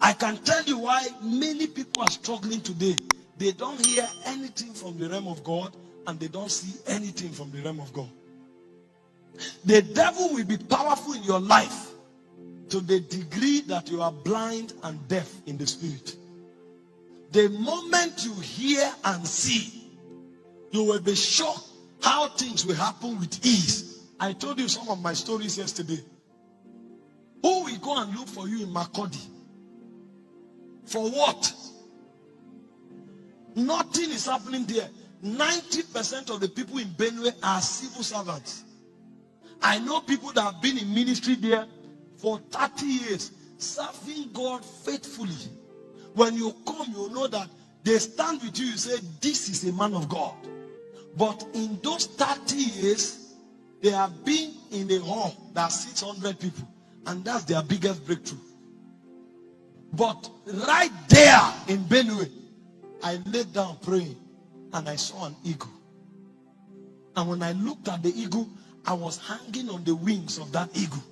I can tell you why many people are struggling today. They don't hear anything from the realm of God, and they don't see anything from the realm of God. The devil will be powerful in your life to the degree that you are blind and deaf in the spirit. The moment you hear and see, you will be shocked how things will happen with ease. I told you some of my stories yesterday. Who will go and look for you in Makodi? For what? Nothing is happening there. 90% of the people in Benue are civil servants. I know people that have been in ministry there for 30 years, serving God faithfully. When you come, you know that they stand with you, you say, this is a man of God. But in those 30 years, they have been in a hall that 600 people. And that's their biggest breakthrough. But right there in Benue, I laid down praying and I saw an eagle. And when I looked at the eagle, I was hanging on the wings of that eagle.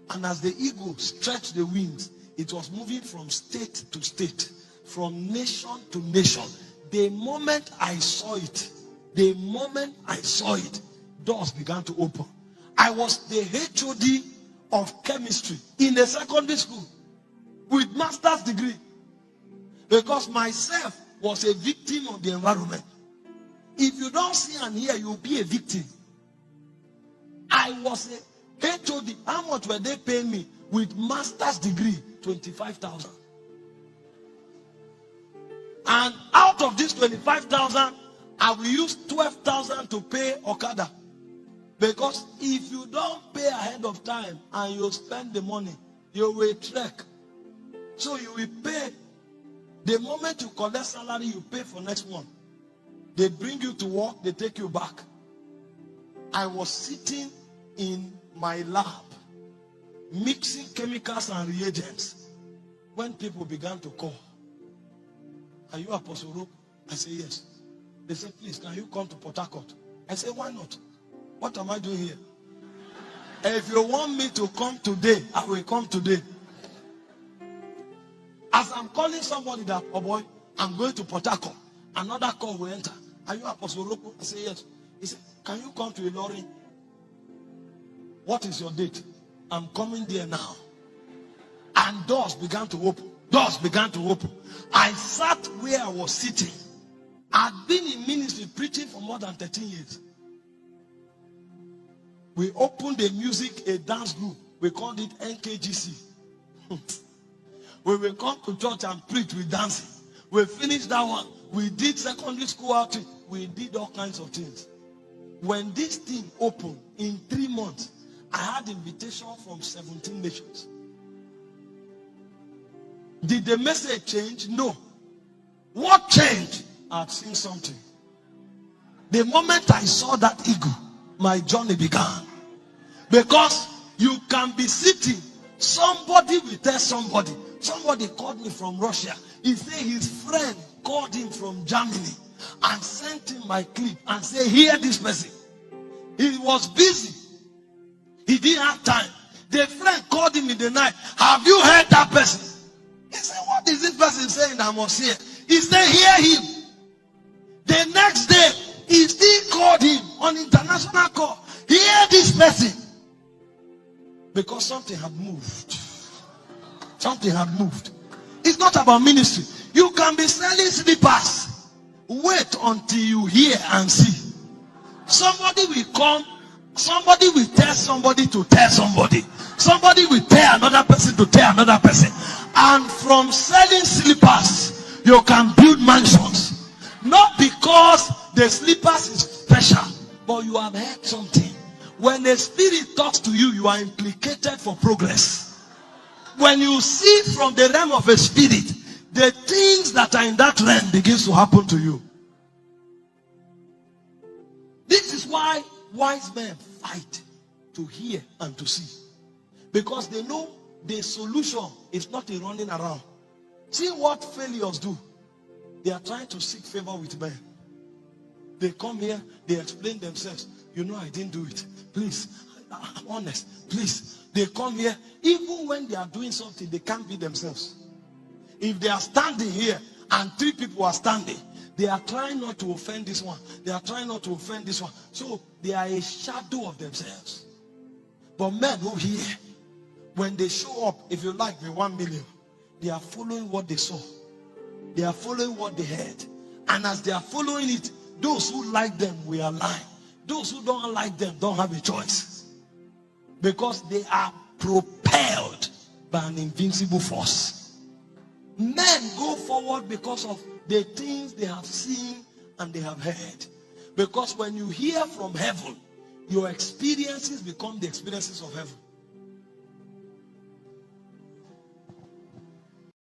And as the eagle stretched the wings, it was moving from state to state, from nation to nation. The moment I saw it, doors began to open. I was the HOD of chemistry in a secondary school with master's degree, because myself was a victim of the environment. If you don't see and hear, you'll be a victim. I was a HOD. How much were they paying me with master's degree? 25,000. And out of this 25,000, I will use 12,000 to pay Okada. Because if you don't pay ahead of time and you spend the money, you will trek. So you will pay. The moment you collect salary, you pay for next month. They bring you to work, they take you back. I was sitting in my lab, mixing chemicals and reagents, when people began to call. Are you Apostle Orokpo? I say yes. They say, please, can you come to Port Harcourt? I say, why not? What am I doing here? If you want me to come today, I will come today. As I'm calling somebody that, oh boy, I'm going to Port Harcourt, another call will enter. Are you Apostle Orokpo? I say yes. He said, can you come to Ilorin? What is your date? I'm coming there now. And doors began to open. Doors began to open. I sat where I was sitting. I'd been in ministry preaching for more than 13 years. We opened a music, a dance group. We called it NKGC. We will come to church and preach with dancing. We finished that one. We did secondary school outreach. We did all kinds of things. When this thing opened, in 3 months, I had invitation from 17 nations. Did the message change? No. What changed? I had seen something. The moment I saw that eagle, my journey began. Because you can be sitting, somebody will tell somebody. Somebody called me from Russia. He said his friend called him from Germany and sent him my clip and said, hear this person. He was busy. He didn't have time. The friend called him in the night. Have you heard that person? He said, what is this person saying I must hear? He said, hear him. The next day, he still called him on international call. Hear this person. Because something had moved. Something had moved. It's not about ministry. You can be selling slippers. Wait until you hear and see. Somebody will come. Somebody will tell somebody to tell somebody. Somebody will tell another person to tell another person. And from selling slippers, you can build mansions. Not because the slippers is special, but you have heard something. When the spirit talks to you, you are implicated for progress. When you see from the realm of a spirit, the things that are in that realm begins to happen to you. This is why wise men fight to hear and to see. Because they know the solution is not in running around. See what failures do. They are trying to seek favor with men. They come here, they explain themselves. You know I didn't do it. Please, I'm honest. Please. They come here, even when they are doing something, they can't be themselves. If they are standing here and 3 people are standing, they are trying not to offend this one. They are trying not to offend this one. So they are a shadow of themselves. But men who hear, when they show up, if you like the 1 million, they are following what they saw. They are following what they heard. And as they are following it, those who like them will align. Those who don't like them don't have a choice. Because they are propelled by an invincible force. Men go forward because of the things they have seen and they have heard. Because when you hear from heaven, your experiences become the experiences of heaven.